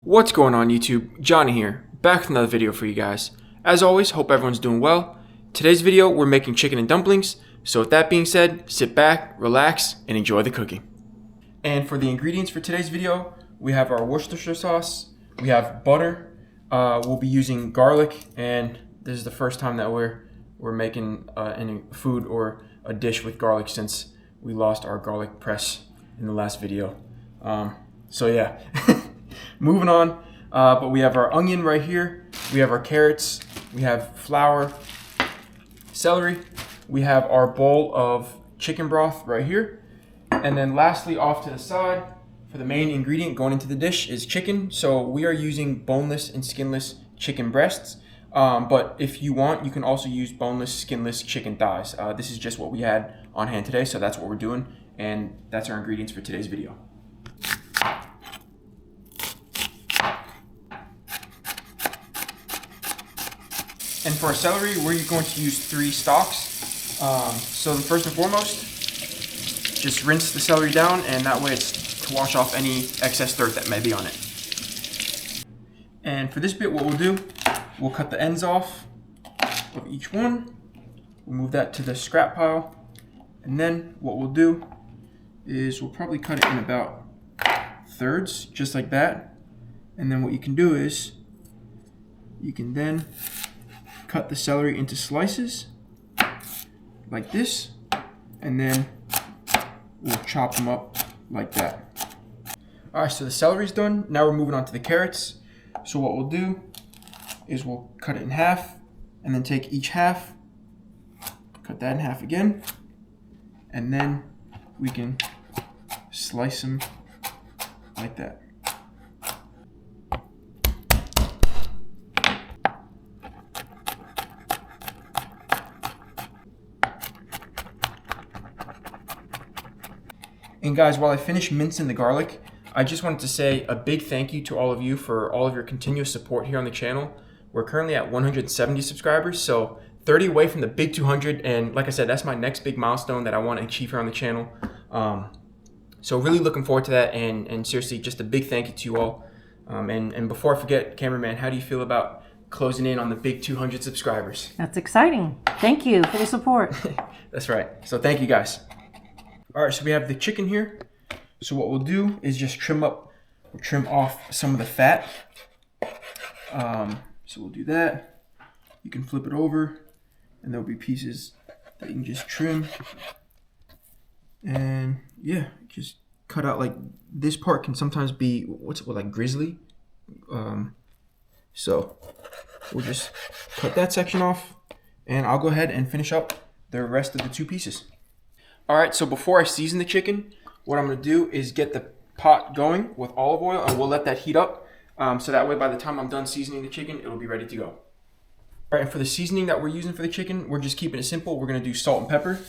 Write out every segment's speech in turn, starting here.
What's going on YouTube? Johnny here, back with another video for you guys. As always, hope everyone's doing well. Today's video, we're making chicken and dumplings. So with that being said, sit back, relax, and enjoy the cooking. And for the ingredients for today's video, we have our Worcestershire sauce, we have butter, we'll be using garlic, and this is the first time that we're making any food or a dish with garlic since we lost our garlic press in the last video. So yeah. Moving on, but we have our onion right here, we have our carrots, we have flour, celery, we have our bowl of chicken broth right here, and then lastly off to the side for the main ingredient going into the dish is chicken. So we are using boneless and skinless chicken breasts, but if you want, you can also use boneless, skinless chicken thighs. This is just what we had on hand today, so that's what we're doing, and that's our ingredients for today's video. And for our celery, we're going to use 3 stalks. So first and foremost, just rinse the celery down, and that way it's to wash off any excess dirt that may be on it. And for this bit, what we'll do, we'll cut the ends off of each one. We'll move that to the scrap pile. And then what we'll do is we'll probably cut it in about thirds, just like that. And then what you can do is you can then cut the celery into slices like this, and then we'll chop them up like that. Alright, so the celery's done. Now we're moving on to the carrots. So what we'll do is we'll cut it in half, and then take each half, cut that in half again, and then we can slice them like that. And guys, while I finish mincing the garlic, I just wanted to say a big thank you to all of you for all of your continuous support here on the channel. We're currently at 170 subscribers, so 30 away from the big 200, and like I said, that's my next big milestone that I want to achieve here on the channel. So really looking forward to that, and seriously, just a big thank you to you all. And before I forget, cameraman, how do you feel about closing in on the big 200 subscribers? That's exciting. Thank you for the support. That's right. So thank you guys. All right, so we have the chicken here. So what we'll do is just trim off some of the fat. So we'll do that. You can flip it over, and there'll be pieces that you can just trim. And yeah, just cut out, like this part can sometimes be like grizzly. So we'll just cut that section off, and I'll go ahead and finish up the rest of the 2 pieces. Alright, so before I season the chicken, what I'm going to do is get the pot going with olive oil, and we'll let that heat up. So that way by the time I'm done seasoning the chicken, it'll be ready to go. Alright, and for the seasoning that we're using for the chicken, we're just keeping it simple. We're going to do salt and pepper.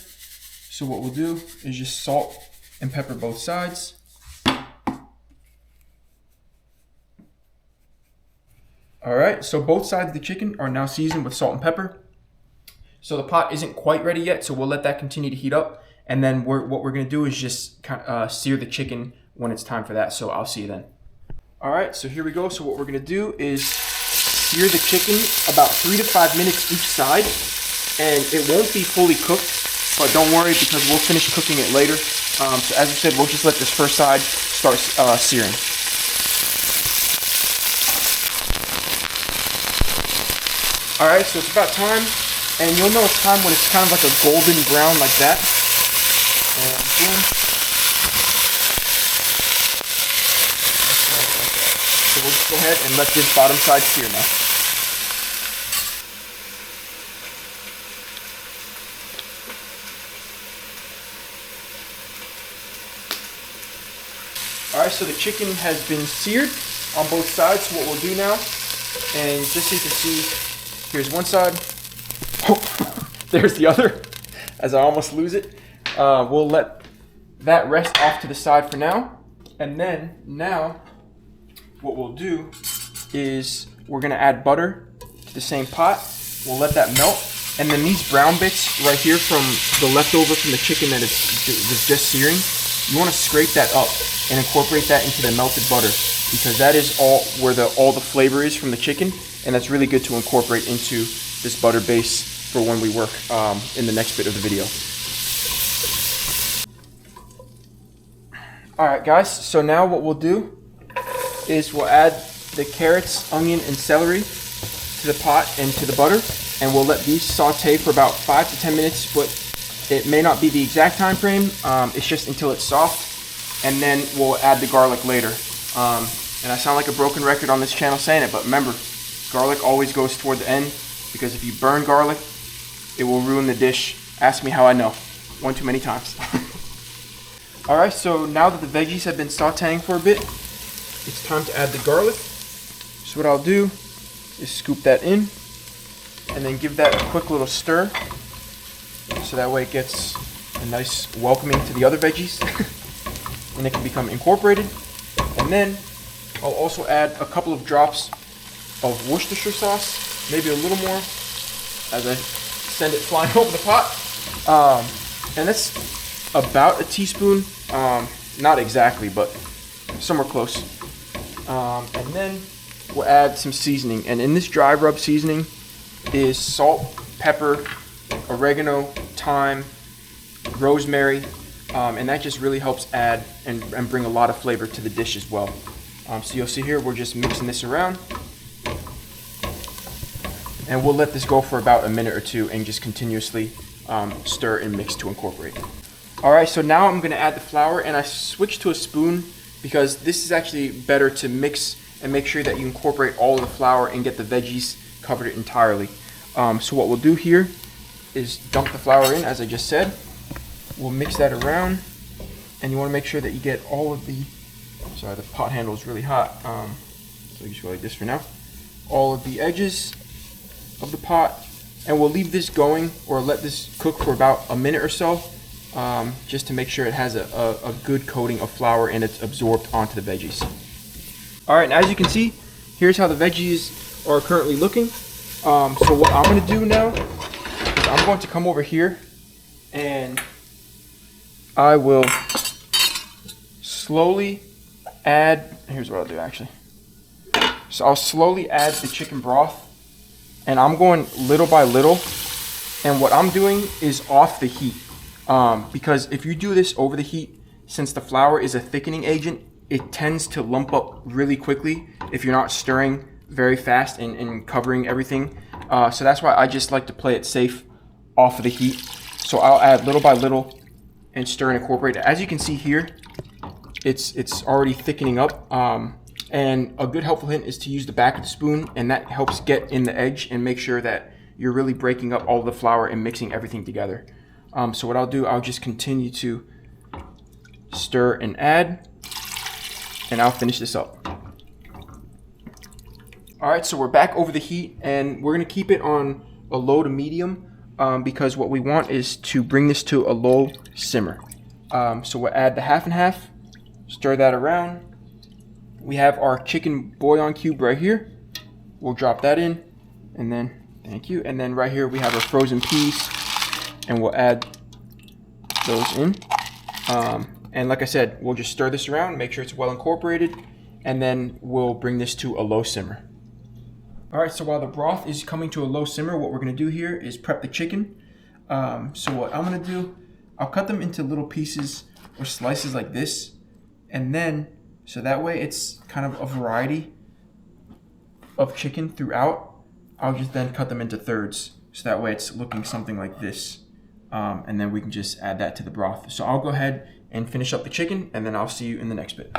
So what we'll do is just salt and pepper both sides. Alright, so both sides of the chicken are now seasoned with salt and pepper. So the pot isn't quite ready yet, so we'll let that continue to heat up. And then what we're going to do is just sear the chicken when it's time for that. So I'll see you then. All right, so here we go. So what we're going to do is sear the chicken about 3 to 5 minutes each side. And it won't be fully cooked, but don't worry because we'll finish cooking it later. So as I said, we'll just let this first side start searing. All right, so it's about time. And you'll know it's time when it's kind of like a golden brown like that. And boom. So we'll just go ahead and let this bottom side sear now. Alright, so the chicken has been seared on both sides. So what we'll do now, and just so you can see, here's one side. There's the other, as I almost lose it. We'll let that rest off to the side for now. And then now what we'll do is we're going to add butter to the same pot. We'll let that melt. And then these brown bits right here from the leftover from the chicken that was just searing, you want to scrape that up and incorporate that into the melted butter. because that is all where all the flavor is from the chicken, and that's really good to incorporate into this butter base for when we work in the next bit of the video. Alright guys, so now what we'll do is we'll add the carrots, onion, and celery to the pot and to the butter, and we'll let these saute for about 5 to 10 minutes, but it may not be the exact time frame. It's just until it's soft, and then we'll add the garlic later. And I sound like a broken record on this channel saying it, but remember, garlic always goes toward the end, because if you burn garlic, it will ruin the dish. Ask me how I know. One too many times. Alright, so now that the veggies have been sauteing for a bit, it's time to add the garlic. So what I'll do is scoop that in, and then give that a quick little stir, so that way it gets a nice welcoming to the other veggies, and it can become incorporated. And then I'll also add a couple of drops of Worcestershire sauce, maybe a little more, as I send it flying over the pot. And that's about a teaspoon, not exactly, but somewhere close. And then we'll add some seasoning, and in this dry rub seasoning is salt, pepper, oregano, thyme, rosemary, and that just really helps add and bring a lot of flavor to the dish as well. So you'll see here, we're just mixing this around, and we'll let this go for about a minute or two and just continuously stir and mix to incorporate. Alright, so now I'm going to add the flour, and I switched to a spoon because this is actually better to mix and make sure that you incorporate all of the flour and get the veggies covered entirely. So what we'll do here is dump the flour in, as I just said. We'll mix that around, and you want to make sure that you get all of the, sorry, the pot handle is really hot, so you just go like this for now, all of the edges of the pot, and we'll leave this going, or let this cook for about a minute or so, just to make sure it has a good coating of flour and it's absorbed onto the veggies. Alright, as you can see, here's how the veggies are currently looking. So what I'm going to do now is I'm going to come over here, and I will slowly add, here's what I'll do actually. So I'll slowly add the chicken broth, and I'm going little by little, and what I'm doing is off the heat. Because if you do this over the heat, since the flour is a thickening agent, it tends to lump up really quickly if you're not stirring very fast and covering everything. So that's why I just like to play it safe off of the heat. So I'll add little by little and stir and incorporate it. As you can see here, it's already thickening up. And a good helpful hint is to use the back of the spoon, and that helps get in the edge and make sure that you're really breaking up all the flour and mixing everything together. So what I'll do, I'll just continue to stir and add, and I'll finish this up. Alright, so we're back over the heat, and we're going to keep it on a low to medium, because what we want is to bring this to a low simmer. So we'll add the half and half, stir that around. We have our chicken bouillon cube right here. We'll drop that in, and then, thank you, and then right here we have our frozen peas, and we'll add those in. And like I said, we'll just stir this around, make sure it's well incorporated, and then we'll bring this to a low simmer. Alright, so while the broth is coming to a low simmer, what we're going to do here is prep the chicken. So what I'm going to do, I'll cut them into little pieces or slices like this, and then, so that way it's kind of a variety of chicken throughout. I'll just then cut them into thirds, so that way it's looking something like this. And then we can just add that to the broth. So I'll go ahead and finish up the chicken, and then I'll see you in the next bit.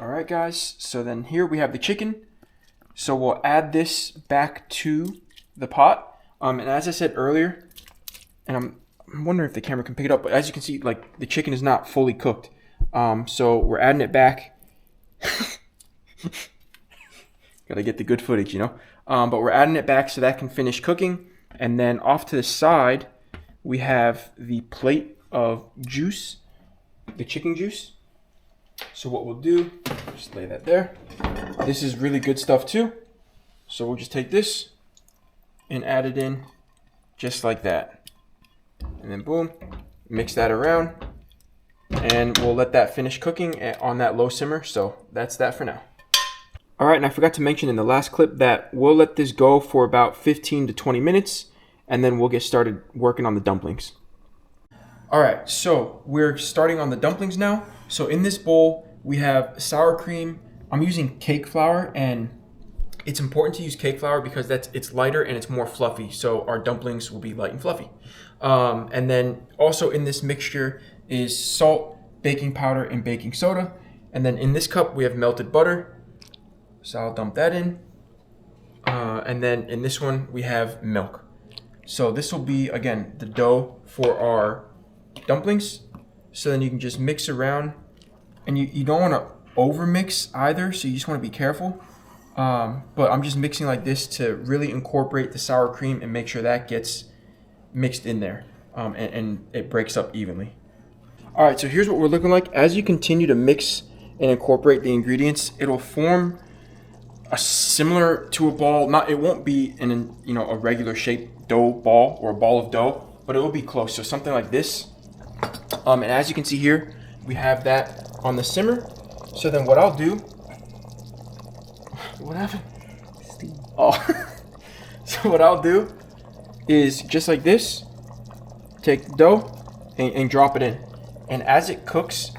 Alright guys, so then here we have the chicken. So we'll add this back to the pot. And as I said earlier, and I'm wondering if the camera can pick it up, but as you can see, like, the chicken is not fully cooked. So we're adding it back. Gotta get the good footage, you know. But we're adding it back so that can finish cooking. And then off to the side, we have the plate of juice, the chicken juice. So what we'll do, just lay that there. This is really good stuff too. So we'll just take this and add it in just like that. And then boom, mix that around. And we'll let that finish cooking on that low simmer. So that's that for now. All right, and I forgot to mention in the last clip that we'll let this go for about 15 to 20 minutes, and then we'll get started working on the dumplings. All right, so we're starting on the dumplings now. So in this bowl, we have sour cream. I'm using cake flour, and it's important to use cake flour because it's lighter and it's more fluffy. So our dumplings will be light and fluffy. And then also in this mixture is salt, baking powder, and baking soda. And then in this cup, we have melted butter. So I'll dump that in. And then in this one, we have milk. So this will be, again, the dough for our dumplings. So then you can just mix around. And you don't want to over mix either, so you just want to be careful. But I'm just mixing like this to really incorporate the sour cream and make sure that gets mixed in there and it breaks up evenly. All right, so here's what we're looking like. As you continue to mix and incorporate the ingredients, it'll form similar to a ball. It won't be in a regular shaped dough ball or a ball of dough, but it will be close. So something like this. And as you can see here, we have that on the simmer. So then what I'll do, what happened? Steam. Oh, so what I'll do is just like this, take the dough and drop it in. And as it cooks,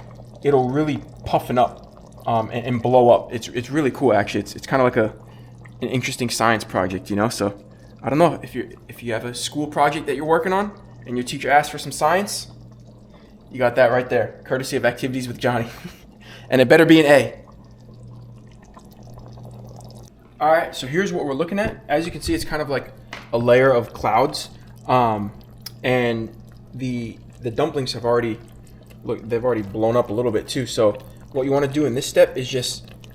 it'll really puffen up. And blow up. It's really cool actually. It's kind of like an interesting science project, So I don't know if you have a school project that you're working on and your teacher asks for some science, you got that right there, courtesy of Activities with Johnny. And it better be an A. All right, so here's what we're looking at. As you can see, it's kind of like a layer of clouds, and the dumplings have already they've already blown up a little bit too. So what you want to do in this step is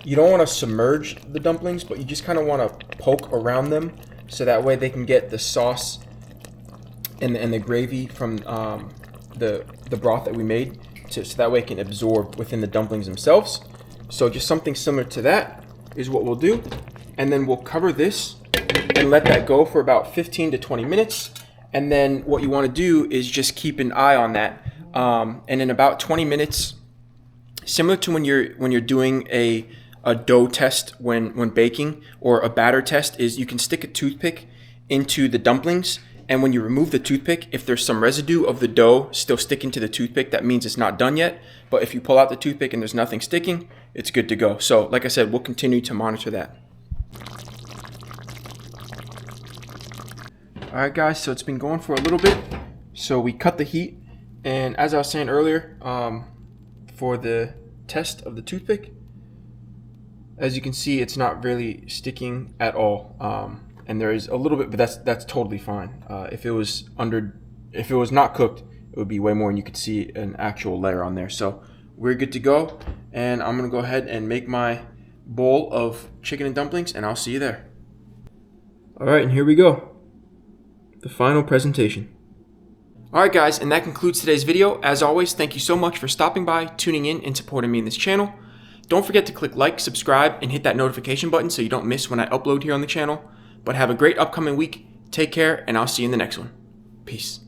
you don't want to submerge the dumplings, but you just kind of want to poke around them so that way they can get the sauce and the gravy from the broth that we made, so that way it can absorb within the dumplings themselves. So just something similar to that is what we'll do. And then we'll cover this and let that go for about 15 to 20 minutes. And then what you want to do is just keep an eye on that. And in about 20 minutes, similar to when you're doing a dough test when baking, or a batter test, is you can stick a toothpick into the dumplings, and when you remove the toothpick, if there's some residue of the dough still sticking to the toothpick, that means it's not done yet. But if you pull out the toothpick and there's nothing sticking, it's good to go. So like I said, we'll continue to monitor that. All right guys, so it's been going for a little bit. So we cut the heat, and as I was saying earlier, for the test of the toothpick, as you can see, it's not really sticking at all, and there is a little bit, but that's totally fine. If it was not cooked, it would be way more, and you could see an actual layer on there. So we're good to go, and I'm gonna go ahead and make my bowl of chicken and dumplings, and I'll see you there. All right, and here we go, the final presentation. Alright guys, and that concludes today's video. As always, thank you so much for stopping by, tuning in, and supporting me in this channel. Don't forget to click like, subscribe, and hit that notification button so you don't miss when I upload here on the channel. But have a great upcoming week, take care, and I'll see you in the next one. Peace.